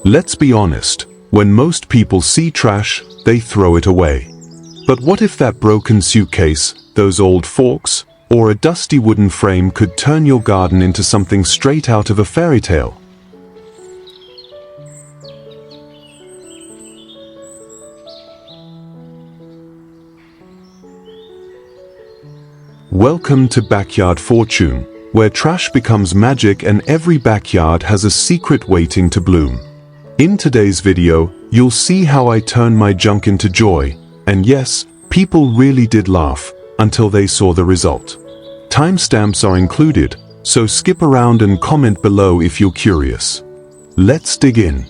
Let's be honest, when most people see trash, they throw it away. But what if that broken suitcase, those old forks, or a dusty wooden frame could turn your garden into something straight out of a fairy tale? Welcome to Backyard Fortune, where trash becomes magic and every backyard has a secret waiting to bloom. In today's video, you'll see how I turn my junk into joy, and yes, people really did laugh until they saw the result. Timestamps are included, so skip around and comment below if you're curious. Let's dig in.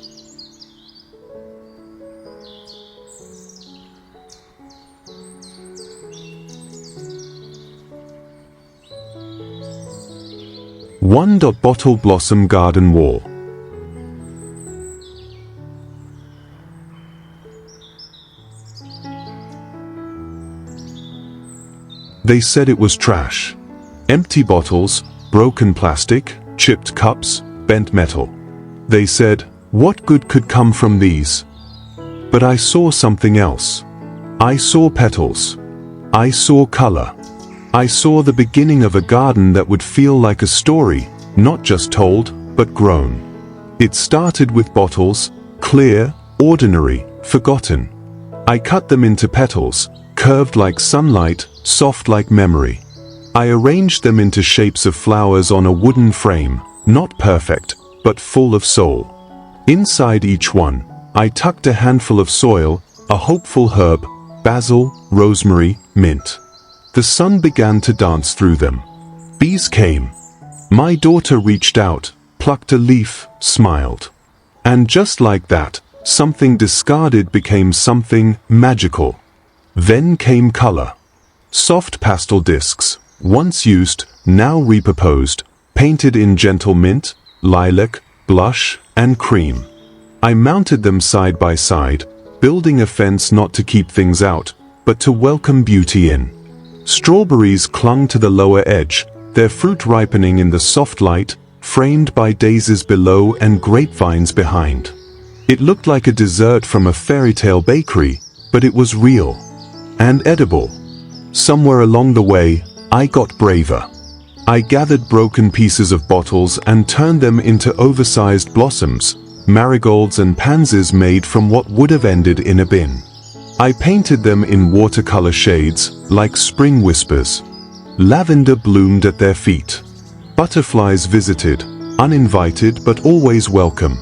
Bottle blossom garden wall. They said it was trash. Empty bottles, broken plastic, chipped cups, bent metal. They said, what good could come from these? But I saw something else. I saw petals. I saw color. I saw the beginning of a garden that would feel like a story, not just told, but grown. It started with bottles, clear, ordinary, forgotten. I cut them into petals, curved like sunlight, soft like memory. I arranged them into shapes of flowers on a wooden frame, not perfect, but full of soul. Inside each one, I tucked a handful of soil, a hopeful herb, basil, rosemary, mint. The sun began to dance through them. Bees came. My daughter reached out, plucked a leaf, smiled. And just like that, something discarded became something magical. Then came color. Soft pastel discs, once used, now repurposed, painted in gentle mint, lilac, blush, and cream. I mounted them side by side, building a fence not to keep things out, but to welcome beauty in. Strawberries clung to the lower edge, their fruit ripening in the soft light, framed by daisies below and grapevines behind. It looked like a dessert from a fairy tale bakery, but it was real and edible. Somewhere along the way, I got braver. I gathered broken pieces of bottles and turned them into oversized blossoms, marigolds and pansies made from what would have ended in a bin. I painted them in watercolor shades, like spring whispers. Lavender bloomed at their feet. Butterflies visited, uninvited but always welcome.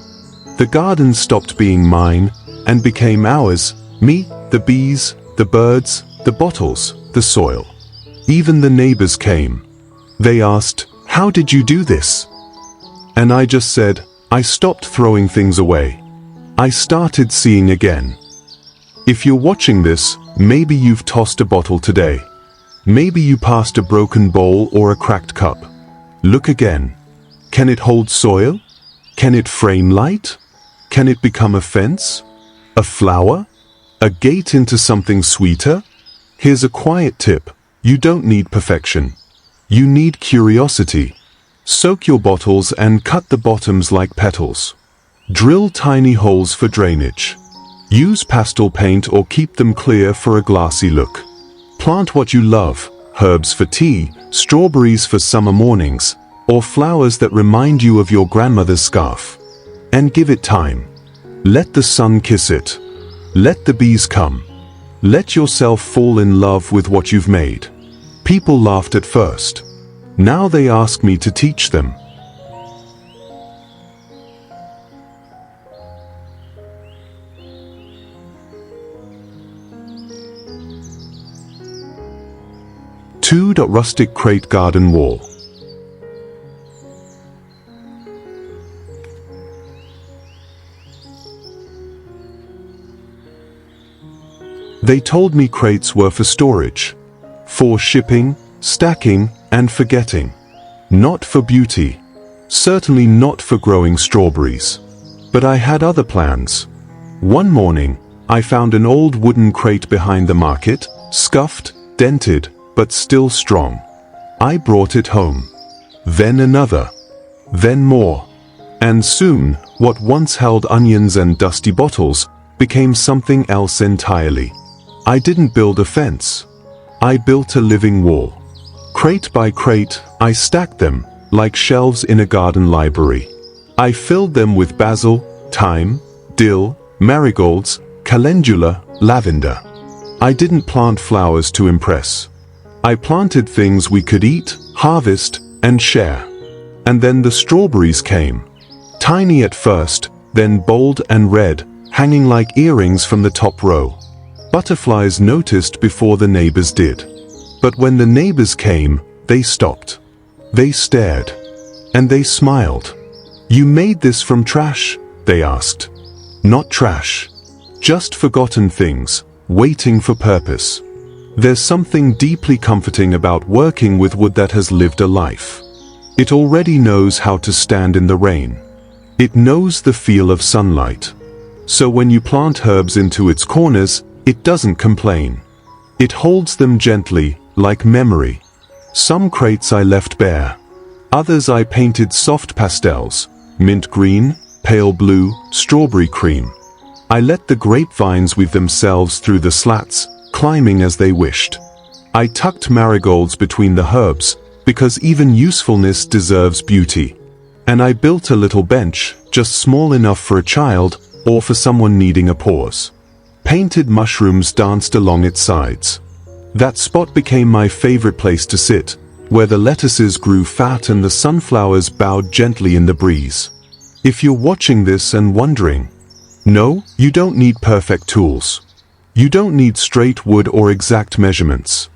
The garden stopped being mine and became ours, me, the bees, the birds, the bottles, the soil. Even the neighbors came. They asked, "How did you do this?" And I just said, I stopped throwing things away. I started seeing again. If you're watching this, maybe you've tossed a bottle today. Maybe you passed a broken bowl or a cracked cup. Look again. Can it hold soil? Can it frame light? Can it become a fence? A flower? A gate into something sweeter? Here's a quiet tip. You don't need perfection. You need curiosity. Soak your bottles and cut the bottoms like petals. Drill tiny holes for drainage. Use pastel paint or keep them clear for a glassy look. Plant what you love, herbs for tea, strawberries for summer mornings, or flowers that remind you of your grandmother's scarf. And give it time. Let the sun kiss it. Let the bees come. Let yourself fall in love with what you've made. People laughed at first. Now they ask me to teach them. Rustic crate garden wall. They told me crates were for storage, for shipping, stacking, and forgetting. Not for beauty. Certainly not for growing strawberries. But I had other plans. One morning, I found an old wooden crate behind the market, scuffed, dented, but still strong. I brought it home. Then another. Then more. And soon, What once held onions and dusty bottles became something else entirely. I didn't build a fence. I built a living wall. Crate by crate, I stacked them, like shelves in a garden library. I filled them with basil, thyme, dill, marigolds, calendula, lavender. I didn't plant flowers to impress. I planted things we could eat, harvest, and share. And then the strawberries came. Tiny at first, then bold and red, hanging like earrings from the top row. Butterflies noticed before the neighbors did. But when the neighbors came, they stopped. They stared. And they smiled. "You made this from trash?" they asked. "Not trash. Just forgotten things, waiting for purpose." There's something deeply comforting about working with wood that has lived a life. It already knows how to stand in the rain. It knows the feel of sunlight. So when you plant herbs into its corners, it doesn't complain. It holds them gently, like memory. Some crates I left bare. Others I painted soft pastels, mint green, pale blue, strawberry cream. I let the grapevines weave themselves through the slats, climbing as they wished. I tucked marigolds between the herbs, because even usefulness deserves beauty. And I built a little bench, just small enough for a child, or for someone needing a pause. Painted mushrooms danced along its sides. That spot became my favorite place to sit, where the lettuces grew fat and the sunflowers bowed gently in the breeze. If you're watching this and wondering, no, you don't need perfect tools. You don't need straight wood or exact measurements.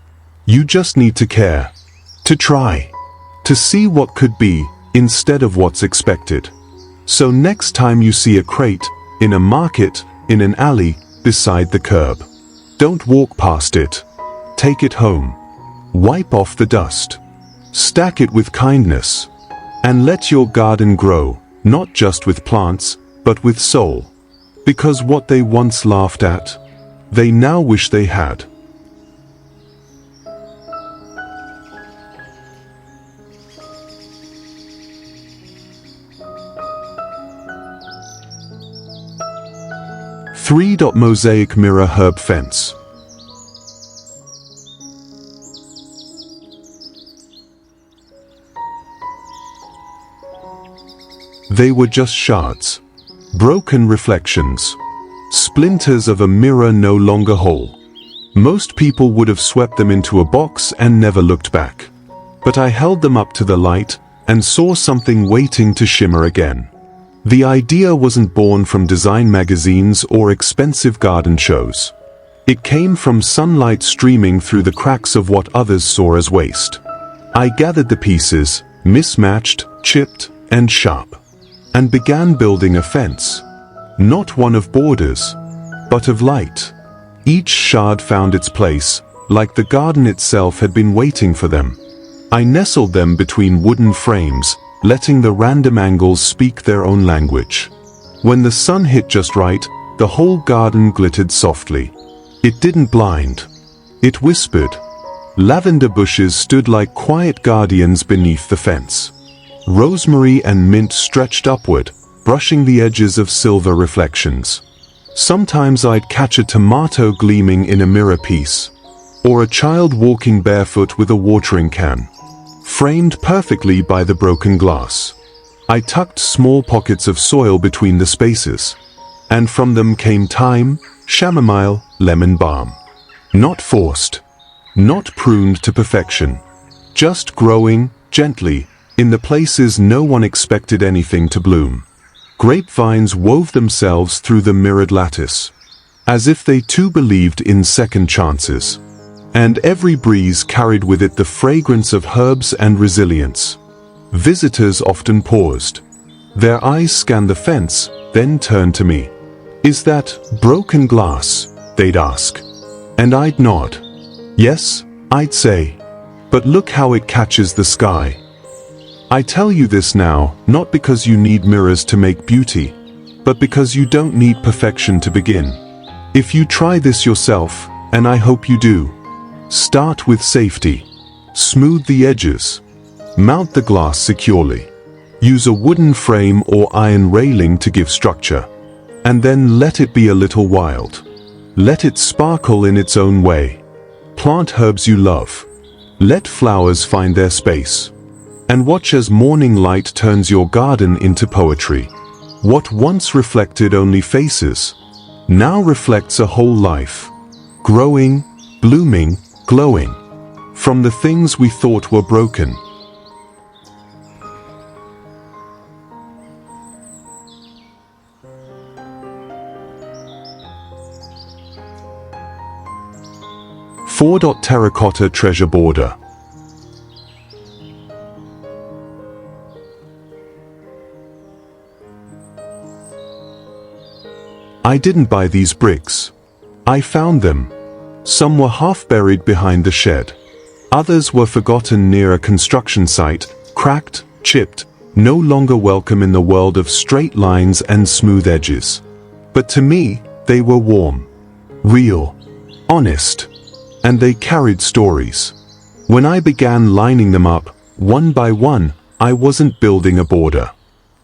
You just need to care. To try. To see what could be, instead of what's expected. So next time you see a crate, in a market, in an alley, beside the curb, don't walk past it. Take it home. Wipe off the dust. Stack it with kindness. And let your garden grow, not just with plants, but with soul. Because what they once laughed at, they now wish they had. Mosaic mirror herb fence. They were just shards. Broken reflections. Splinters of a mirror no longer whole. Most people would have swept them into a box and never looked back. But I held them up to the light and saw something waiting to shimmer again. The idea wasn't born from design magazines or expensive garden shows. It came from sunlight streaming through the cracks of what others saw as waste. I gathered the pieces, mismatched, chipped, and sharp, and began building a fence. Not one of borders, but of light. Each shard found its place, like the garden itself had been waiting for them. I nestled them between wooden frames, letting the random angles speak their own language. When the sun hit just right, the whole garden glittered softly. It didn't blind. It whispered. Lavender bushes stood like quiet guardians beneath the fence. Rosemary and mint stretched upward, brushing the edges of silver reflections. Sometimes I'd catch a tomato gleaming in a mirror piece, or a child walking barefoot with a watering can, framed perfectly by the broken glass. I tucked small pockets of soil between the spaces, and from them came thyme, chamomile, lemon balm. Not forced, not pruned to perfection, just growing, gently, in the places no one expected anything to bloom. Grapevines wove themselves through the mirrored lattice, as if they too believed in second chances. And every breeze carried with it the fragrance of herbs and resilience. Visitors often paused. Their eyes scanned the fence, then turned to me. "Is that broken glass?" they'd ask. And I'd nod. "Yes," I'd say. "But look how it catches the sky." I tell you this now, not because you need mirrors to make beauty, but because you don't need perfection to begin. If you try this yourself, and I hope you do, start with safety. Smooth the edges. Mount the glass securely. Use a wooden frame or iron railing to give structure. And then let it be a little wild. Let it sparkle in its own way. Plant herbs you love. Let flowers find their space. And watch as morning light turns your garden into poetry. What once reflected only faces, now reflects a whole life. Growing, blooming, glowing. From the things we thought were broken. Terracotta treasure border. I didn't buy these bricks. I found them. Some were half buried behind the shed. Others were forgotten near a construction site, cracked, chipped, no longer welcome in the world of straight lines and smooth edges. But to me, they were warm, real, honest, and they carried stories. When I began lining them up, one by one, I wasn't building a border.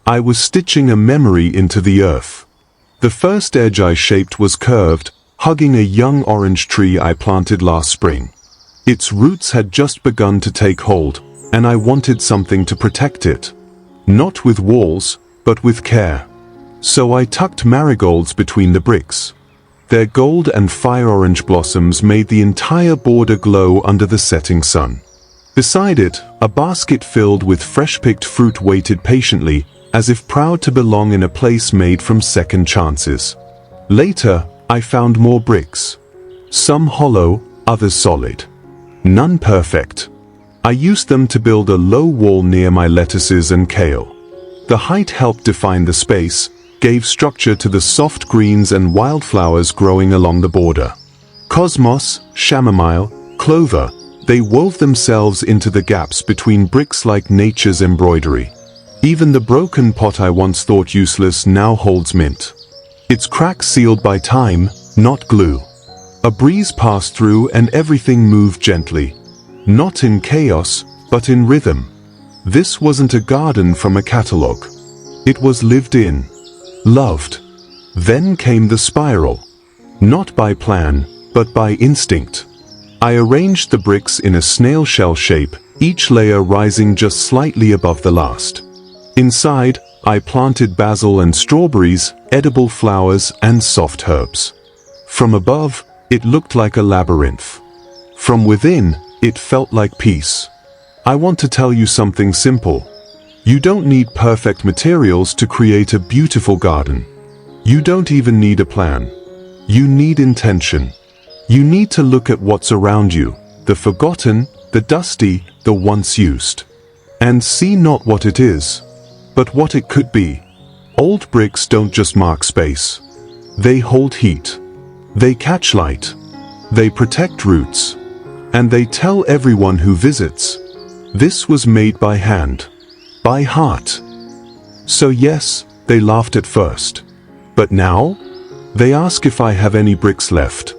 I was stitching a memory into the earth. The first edge I shaped was curved, hugging a young orange tree I planted last spring. Its roots had just begun to take hold, and I wanted something to protect it. Not with walls, but with care. So I tucked marigolds between the bricks. Their gold and fire-orange blossoms made the entire border glow under the setting sun. Beside it, a basket filled with fresh-picked fruit waited patiently, as if proud to belong in a place made from second chances. Later, I found more bricks. Some hollow, others solid. None perfect. I used them to build a low wall near my lettuces and kale. The height helped define the space, gave structure to the soft greens and wildflowers growing along the border. Cosmos, chamomile, clover, they wove themselves into the gaps between bricks like nature's embroidery. Even the broken pot I once thought useless now holds mint. Its cracks sealed by time, not glue. A breeze passed through and everything moved gently. Not in chaos, but in rhythm. This wasn't a garden from a catalogue. It was lived in. Loved. Then came the spiral. Not by plan, but by instinct. I arranged the bricks in a snail shell shape, each layer rising just slightly above the last. Inside, I planted basil and strawberries, edible flowers and soft herbs. From above, it looked like a labyrinth. From within, it felt like peace. I want to tell you something simple. You don't need perfect materials to create a beautiful garden. You don't even need a plan. You need intention. You need to look at what's around you, the forgotten, the dusty, the once used. And see not what it is, but what it could be. Old bricks don't just mark space. They hold heat. They catch light. They protect roots. And they tell everyone who visits, this was made by hand. By heart. So yes, they laughed at first. But now, they ask if I have any bricks left.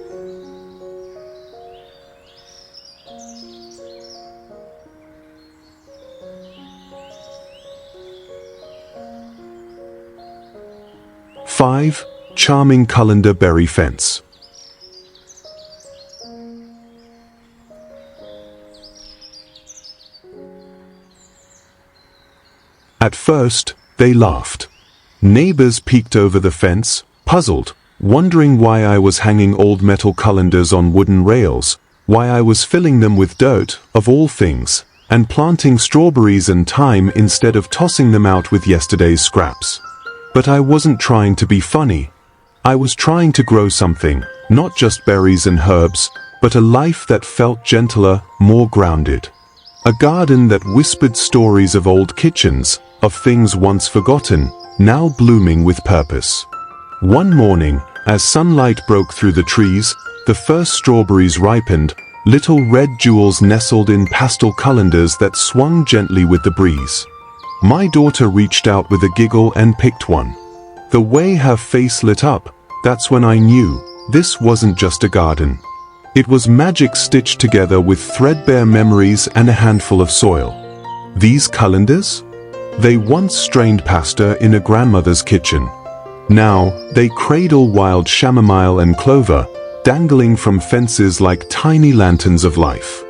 Five, charming colander berry fence. At first, they laughed. Neighbors peeked over the fence, puzzled, wondering why I was hanging old metal colanders on wooden rails, why I was filling them with dirt, of all things, and planting strawberries and thyme instead of tossing them out with yesterday's scraps. But I wasn't trying to be funny. I was trying to grow something, not just berries and herbs, but a life that felt gentler, more grounded. A garden that whispered stories of old kitchens, of things once forgotten, now blooming with purpose. One morning, as sunlight broke through the trees, the first strawberries ripened, little red jewels nestled in pastel colanders that swung gently with the breeze. My daughter reached out with a giggle and picked one. The way her face lit up, that's when I knew, this wasn't just a garden. It was magic stitched together with threadbare memories and a handful of soil. These colanders? They once strained pasta in a grandmother's kitchen. Now, they cradle wild chamomile and clover, dangling from fences like tiny lanterns of life.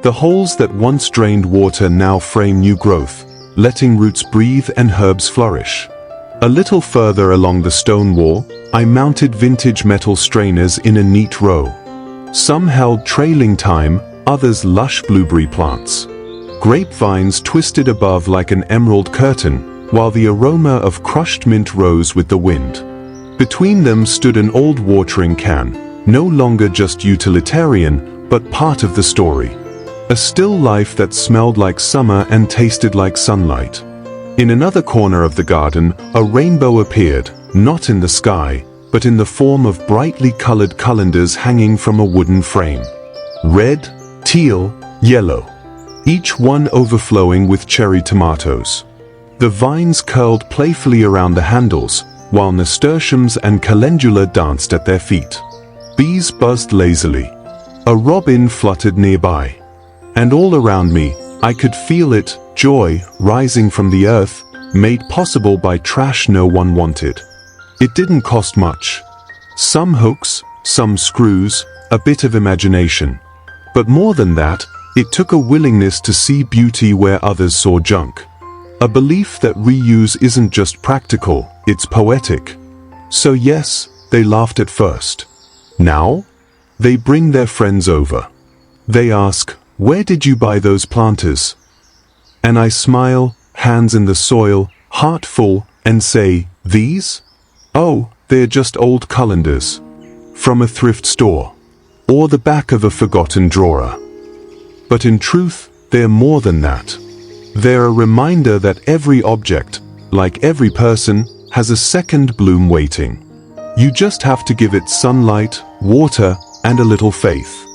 The holes that once drained water now frame new growth, letting roots breathe and herbs flourish. A little further along the stone wall, I mounted vintage metal strainers in a neat row. Some held trailing thyme, others lush blueberry plants. Grapevines twisted above like an emerald curtain, while the aroma of crushed mint rose with the wind. Between them stood an old watering can, no longer just utilitarian, but part of the story. A still life that smelled like summer and tasted like sunlight. In another corner of the garden, a rainbow appeared, not in the sky, but in the form of brightly colored colanders hanging from a wooden frame. Red, teal, yellow. Each one overflowing with cherry tomatoes. The vines curled playfully around the handles, while nasturtiums and calendula danced at their feet. Bees buzzed lazily. A robin fluttered nearby. And all around me, I could feel it, joy, rising from the earth, made possible by trash no one wanted. It didn't cost much. Some hooks, some screws, a bit of imagination. But more than that, it took a willingness to see beauty where others saw junk. A belief that reuse isn't just practical, it's poetic. So yes, they laughed at first. Now, they bring their friends over. They ask, "Where did you buy those planters?" And I smile, hands in the soil, heart full, and say, "These? Oh, they're just old colanders. From a thrift store. Or the back of a forgotten drawer." But in truth, they're more than that. They're a reminder that every object, like every person, has a second bloom waiting. You just have to give it sunlight, water, and a little faith.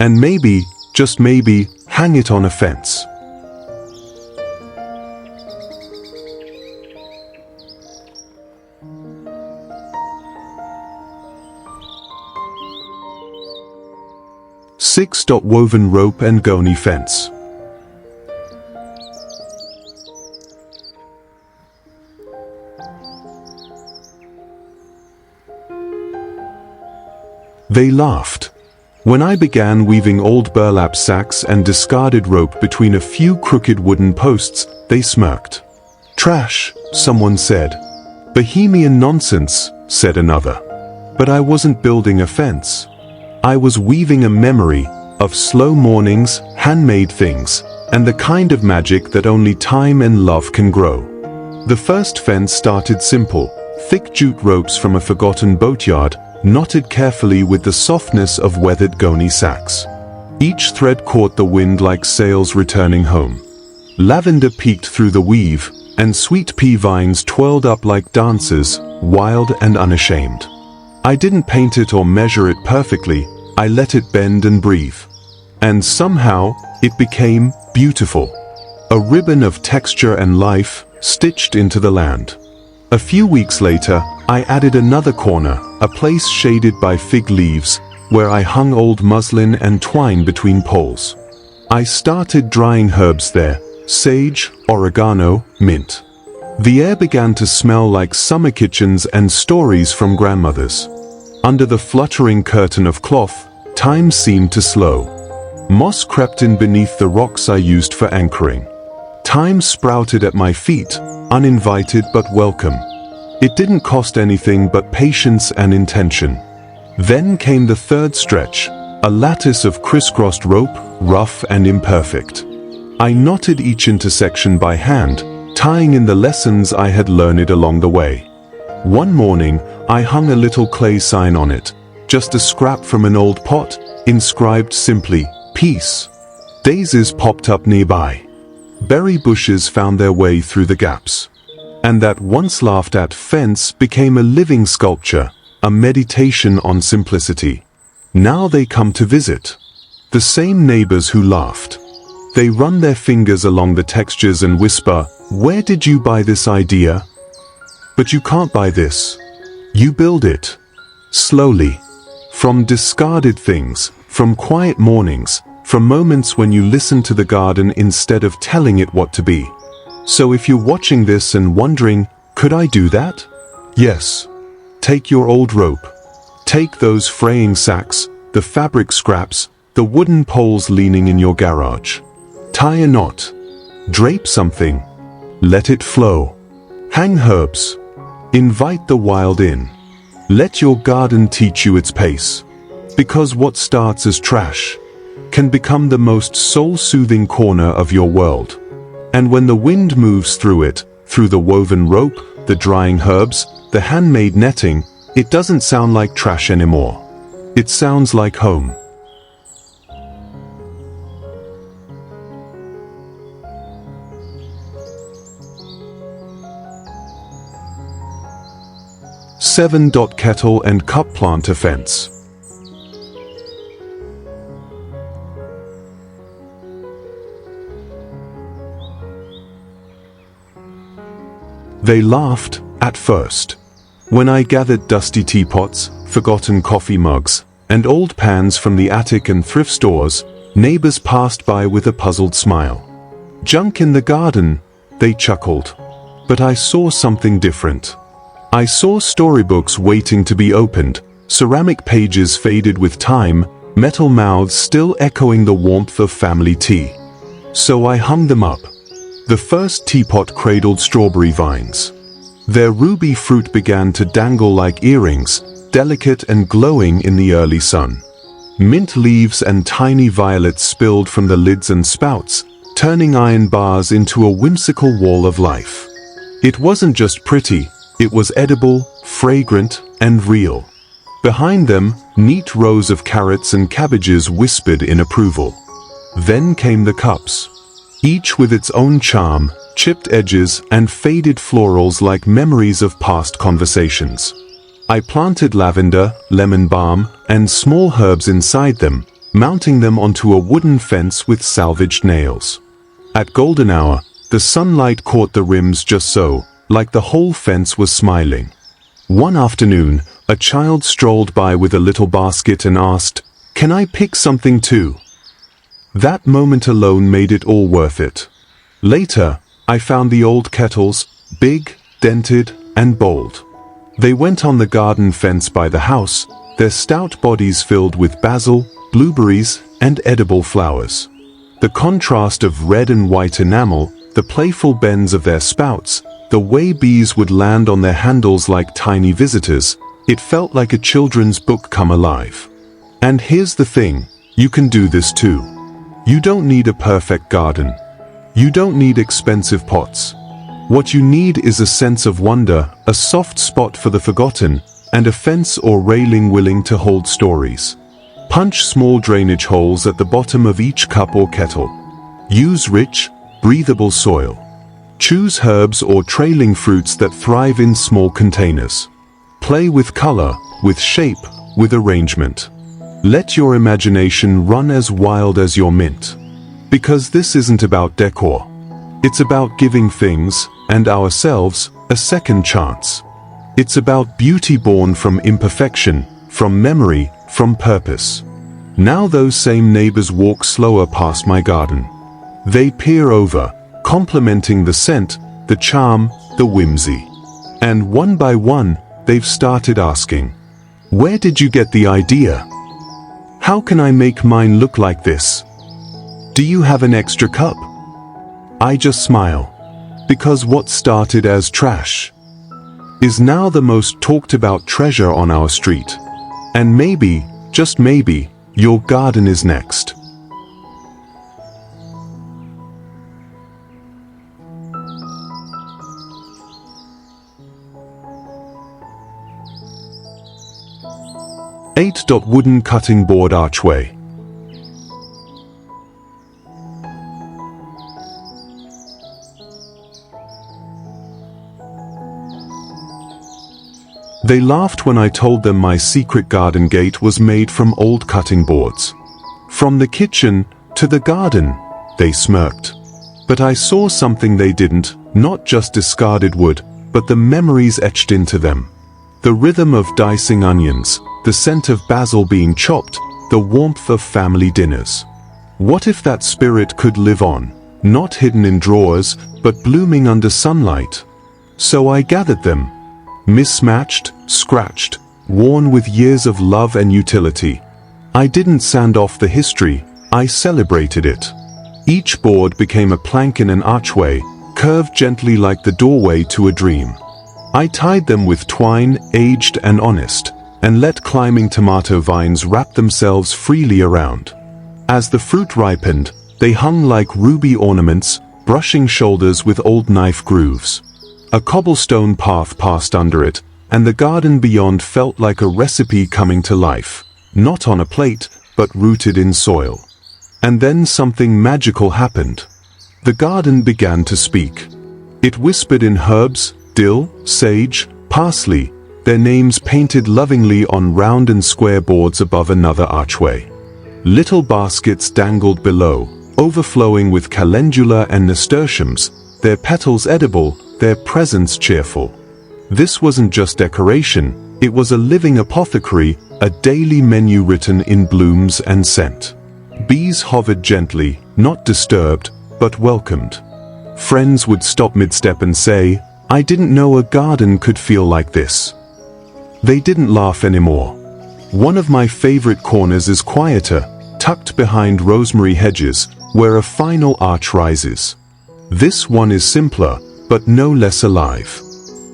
And maybe, just maybe, hang it on a fence. Woven rope and goni fence. They laughed. When I began weaving old burlap sacks and discarded rope between a few crooked wooden posts, they smirked. "Trash," someone said. "Bohemian nonsense," said another. But I wasn't building a fence. I was weaving a memory of slow mornings, handmade things, and the kind of magic that only time and love can grow. The first fence started simple, thick jute ropes from a forgotten boatyard, knotted carefully with the softness of weathered goni sacks. Each thread caught the wind like sails returning home. Lavender peeked through the weave, and sweet pea vines twirled up like dancers, wild and unashamed. I didn't paint it or measure it perfectly, I let it bend and breathe. And somehow, it became beautiful. A ribbon of texture and life, stitched into the land. A few weeks later, I added another corner, a place shaded by fig leaves, where I hung old muslin and twine between poles. I started drying herbs there, sage, oregano, mint. The air began to smell like summer kitchens and stories from grandmothers. Under the fluttering curtain of cloth, time seemed to slow. Moss crept in beneath the rocks I used for anchoring. Thyme sprouted at my feet, uninvited but welcome. It didn't cost anything but patience and intention. Then came the third stretch, a lattice of crisscrossed rope, rough and imperfect. I knotted each intersection by hand, tying in the lessons I had learned along the way. One morning, I hung a little clay sign on it, just a scrap from an old pot, inscribed simply, "Peace." Daisies popped up nearby. Berry bushes found their way through the gaps. And that once laughed-at fence became a living sculpture, a meditation on simplicity. Now they come to visit. The same neighbors who laughed. They run their fingers along the textures and whisper, "Where did you buy this idea?" But you can't buy this. You build it. Slowly. From discarded things, from quiet mornings, from moments when you listen to the garden instead of telling it what to be. So if you're watching this and wondering, could I do that? Yes. Take your old rope. Take those fraying sacks, the fabric scraps, the wooden poles leaning in your garage. Tie a knot. Drape something. Let it flow. Hang herbs. Invite the wild in. Let your garden teach you its pace. Because what starts as trash can become the most soul-soothing corner of your world. And when the wind moves through it, through the woven rope, the drying herbs, the handmade netting, it doesn't sound like trash anymore. It sounds like home. Seven. Kettle and cup planter fence. They laughed, at first. When I gathered dusty teapots, forgotten coffee mugs, and old pans from the attic and thrift stores, neighbors passed by with a puzzled smile. Junk in the garden, they chuckled. But I saw something different. I saw storybooks waiting to be opened, ceramic pages faded with time, metal mouths still echoing the warmth of family tea. So I hung them up. The first teapot cradled strawberry vines. Their ruby fruit began to dangle like earrings, delicate and glowing in the early sun. Mint leaves and tiny violets spilled from the lids and spouts, turning iron bars into a whimsical wall of life. It wasn't just pretty, it was edible, fragrant, and real. Behind them, neat rows of carrots and cabbages whispered in approval. Then came the cups. Each with its own charm, chipped edges, and faded florals like memories of past conversations. I planted lavender, lemon balm, and small herbs inside them, mounting them onto a wooden fence with salvaged nails. At golden hour, the sunlight caught the rims just so, like the whole fence was smiling. One afternoon, a child strolled by with a little basket and asked, "Can I pick something too?" That moment alone made it all worth it. Later, I found the old kettles, big, dented, and bold. They went on the garden fence by the house, their stout bodies filled with basil, blueberries, and edible flowers. The contrast of red and white enamel, the playful bends of their spouts, the way bees would land on their handles like tiny visitors, it felt like a children's book come alive. And here's the thing, you can do this too. You don't need a perfect garden. You don't need expensive pots. What you need is a sense of wonder, a soft spot for the forgotten, and a fence or railing willing to hold stories. Punch small drainage holes at the bottom of each cup or kettle. Use rich, breathable soil. Choose herbs or trailing fruits that thrive in small containers. Play with color, with shape, with arrangement. Let your imagination run as wild as your mint. Because this isn't about decor. It's about giving things, and ourselves, a second chance. It's about beauty born from imperfection, from memory, from purpose. Now those same neighbors walk slower past my garden. They peer over, complimenting the scent, the charm, the whimsy. And one by one, they've started asking, "Where did you get the idea? How can I make mine look like this? Do you have an extra cup?" I just smile. Because what started as trash is now the most talked about treasure on our street. And maybe, just maybe, your garden is next. Eight. Wooden cutting board archway. They laughed when I told them my secret garden gate was made from old cutting boards. From the kitchen to the garden, they smirked. But I saw something they didn't, not just discarded wood, but the memories etched into them. The rhythm of dicing onions, the scent of basil being chopped, the warmth of family dinners. What if that spirit could live on, not hidden in drawers, but blooming under sunlight. So I gathered them, mismatched, scratched, worn with years of love and utility. I didn't sand off the history, I celebrated it. Each board became a plank in an archway, curved gently like the doorway to a dream. I tied them with twine, aged and honest, and let climbing tomato vines wrap themselves freely around. As the fruit ripened, they hung like ruby ornaments, brushing shoulders with old knife grooves. A cobblestone path passed under it, and the garden beyond felt like a recipe coming to life, not on a plate, but rooted in soil. And then something magical happened. The garden began to speak. It whispered in herbs, dill, sage, parsley, their names painted lovingly on round and square boards above another archway. Little baskets dangled below, overflowing with calendula and nasturtiums, their petals edible, their presence cheerful. This wasn't just decoration, it was a living apothecary, a daily menu written in blooms and scent. Bees hovered gently, not disturbed, but welcomed. Friends would stop mid-step and say, "I didn't know a garden could feel like this." They didn't laugh anymore. One of my favorite corners is quieter, tucked behind rosemary hedges, where a final arch rises. This one is simpler, but no less alive.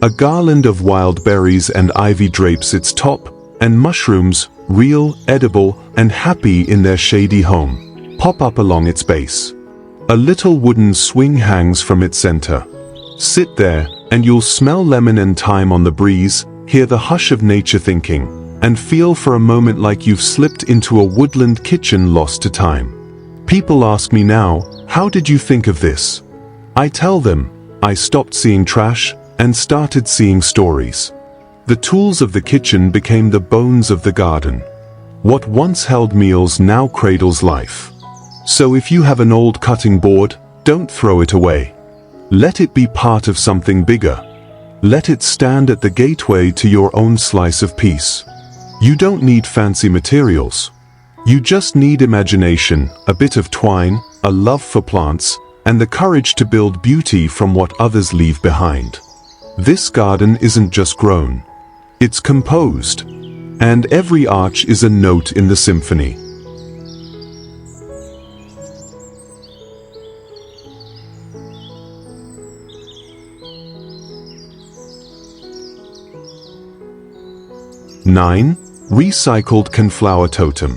A garland of wild berries and ivy drapes its top, and mushrooms, real, edible, and happy in their shady home, pop up along its base. A little wooden swing hangs from its center. Sit there, and you'll smell lemon and thyme on the breeze, hear the hush of nature thinking, and feel for a moment like you've slipped into a woodland kitchen lost to time. People ask me now, "How did you think of this?" I tell them, I stopped seeing trash and started seeing stories. The tools of the kitchen became the bones of the garden. What once held meals now cradles life. So if you have an old cutting board, don't throw it away. Let it be part of something bigger. Let it stand at the gateway to your own slice of peace. You don't need fancy materials. You just need imagination, a bit of twine, a love for plants, and the courage to build beauty from what others leave behind. This garden isn't just grown. It's composed. And every arch is a note in the symphony. Nine, recycled coneflower totem.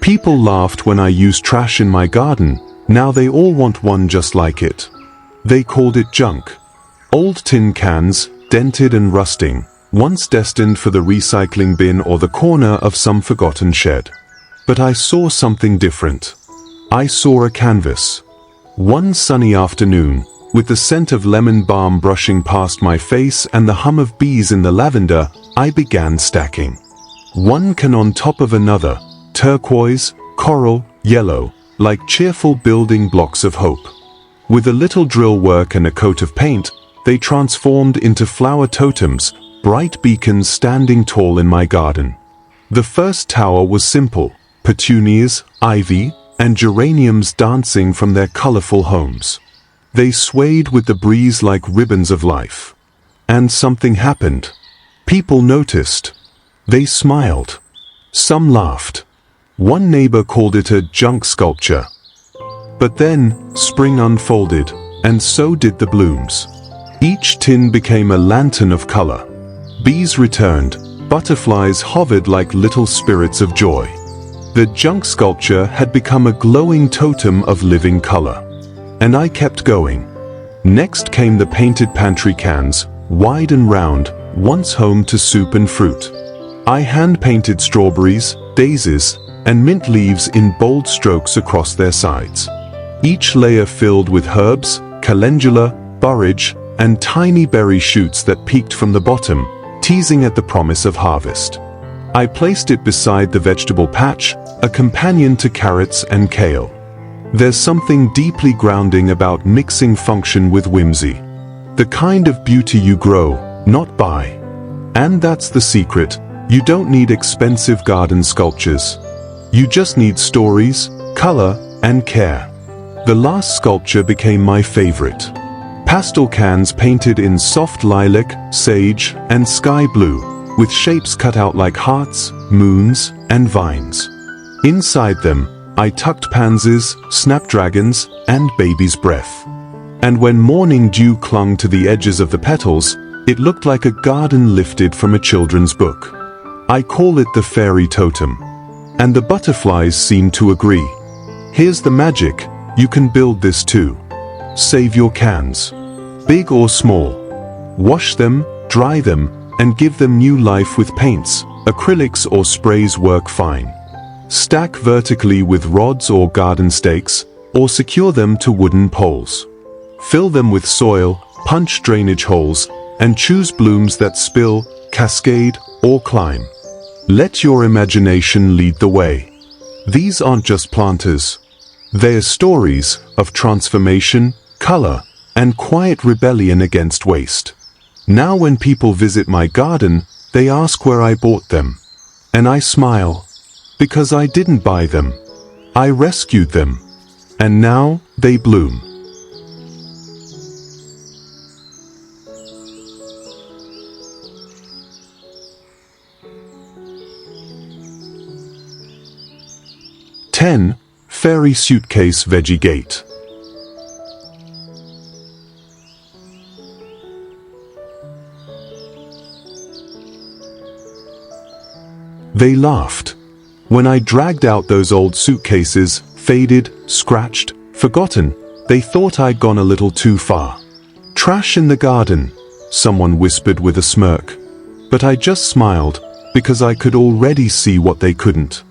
People laughed when I used trash in my garden. Now they all want one just like it. They called it junk. Old tin cans, dented and rusting, once destined for the recycling bin or the corner of some forgotten shed. But I saw something different. I saw a canvas. One sunny afternoon, with the scent of lemon balm brushing past my face and the hum of bees in the lavender, I began stacking. One can on top of another, turquoise, coral, yellow, like cheerful building blocks of hope. With a little drill work and a coat of paint, they transformed into flower totems, bright beacons standing tall in my garden. The first tower was simple, petunias, ivy, and geraniums dancing from their colorful homes. They swayed with the breeze like ribbons of life. And something happened. People noticed. They smiled. Some laughed. One neighbor called it a junk sculpture. But then, spring unfolded, and so did the blooms. Each tin became a lantern of color. Bees returned, butterflies hovered like little spirits of joy. The junk sculpture had become a glowing totem of living color. And I kept going. Next came the painted pantry cans, wide and round, once home to soup and fruit. I hand-painted strawberries, daisies, and mint leaves in bold strokes across their sides. Each layer filled with herbs, calendula, borage, and tiny berry shoots that peeked from the bottom, teasing at the promise of harvest. I placed it beside the vegetable patch, a companion to carrots and kale. There's something deeply grounding about mixing function with whimsy. The kind of beauty you grow, not buy. And that's the secret. You don't need expensive garden sculptures. You just need stories, color, and care. The last sculpture became my favorite. Pastel cans painted in soft lilac, sage, and sky blue, with shapes cut out like hearts, moons, and vines. Inside them, I tucked pansies, snapdragons, and baby's breath. And when morning dew clung to the edges of the petals, it looked like a garden lifted from a children's book. I call it the fairy totem. And the butterflies seem to agree. Here's the magic, you can build this too. Save your cans, big or small. Wash them, dry them, and give them new life with paints, acrylics or sprays work fine. Stack vertically with rods or garden stakes, or secure them to wooden poles. Fill them with soil, punch drainage holes, and choose blooms that spill, cascade, or climb. Let your imagination lead the way. These aren't just planters. They're stories of transformation, color, and quiet rebellion against waste. Now when people visit my garden, they ask where I bought them. And I smile. Because I didn't buy them. I rescued them. And now they bloom. Fairy suitcase veggie gate. They laughed. When I dragged out those old suitcases, faded, scratched, forgotten, they thought I'd gone a little too far. Trash in the garden, someone whispered with a smirk. But I just smiled, because I could already see what they couldn't.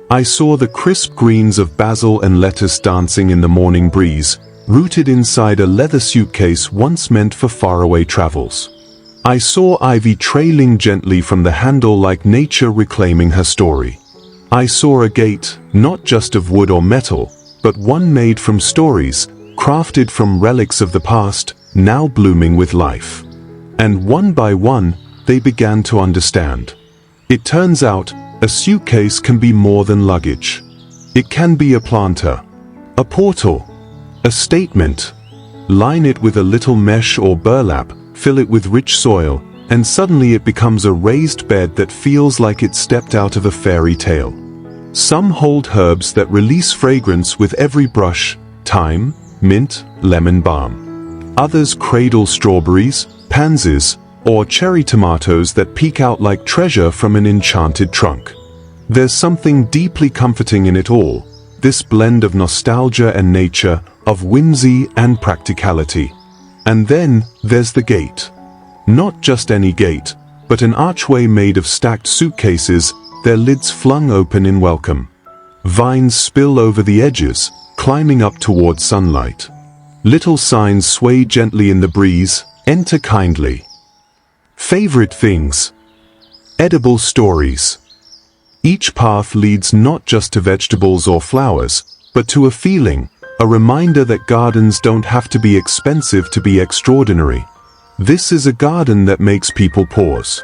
I saw the crisp greens of basil and lettuce dancing in the morning breeze, rooted inside a leather suitcase once meant for faraway travels. I saw ivy trailing gently from the handle like nature reclaiming her story. I saw a gate, not just of wood or metal, but one made from stories, crafted from relics of the past, now blooming with life. And one by one, they began to understand. It turns out, a suitcase can be more than luggage. It can be a planter, a portal, a statement. Line it with a little mesh or burlap, fill it with rich soil, and suddenly it becomes a raised bed that feels like it stepped out of a fairy tale. Some hold herbs that release fragrance with every brush, thyme, mint, lemon balm. Others cradle strawberries, pansies, or cherry tomatoes that peek out like treasure from an enchanted trunk. There's something deeply comforting in it all, this blend of nostalgia and nature, of whimsy and practicality. And then there's the gate. Not just any gate, but an archway made of stacked suitcases, their lids flung open in welcome. Vines spill over the edges, climbing up toward sunlight. Little signs sway gently in the breeze, enter kindly. Favorite things. Edible stories. Each path leads not just to vegetables or flowers, but to a feeling, a reminder that gardens don't have to be expensive to be extraordinary. This is a garden that makes people pause.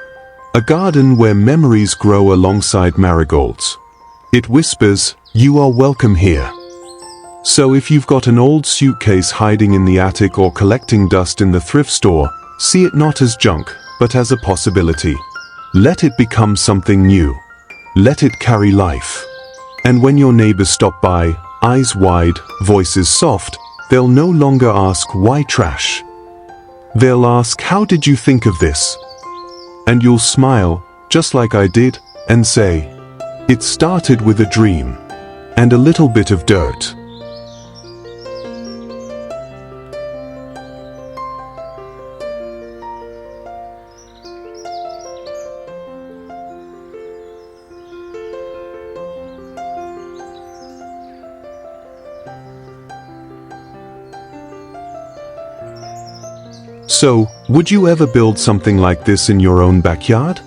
A garden where memories grow alongside marigolds. It whispers, "You are welcome here." So if you've got an old suitcase hiding in the attic or collecting dust in the thrift store, see it not as junk, but as a possibility. Let it become something new. Let it carry life. And when your neighbors stop by, eyes wide, voices soft, they'll no longer ask, "Why trash?" They'll ask, "How did you think of this?" And you'll smile, just like I did, and say, "It started with a dream. And a little bit of dirt." So, would you ever build something like this in your own backyard?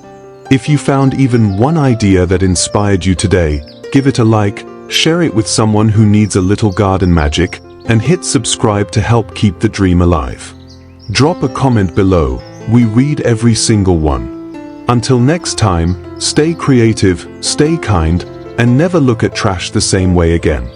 If you found even one idea that inspired you today, give it a like, share it with someone who needs a little garden magic, and hit subscribe to help keep the dream alive. Drop a comment below, we read every single one. Until next time, stay creative, stay kind, and never look at trash the same way again.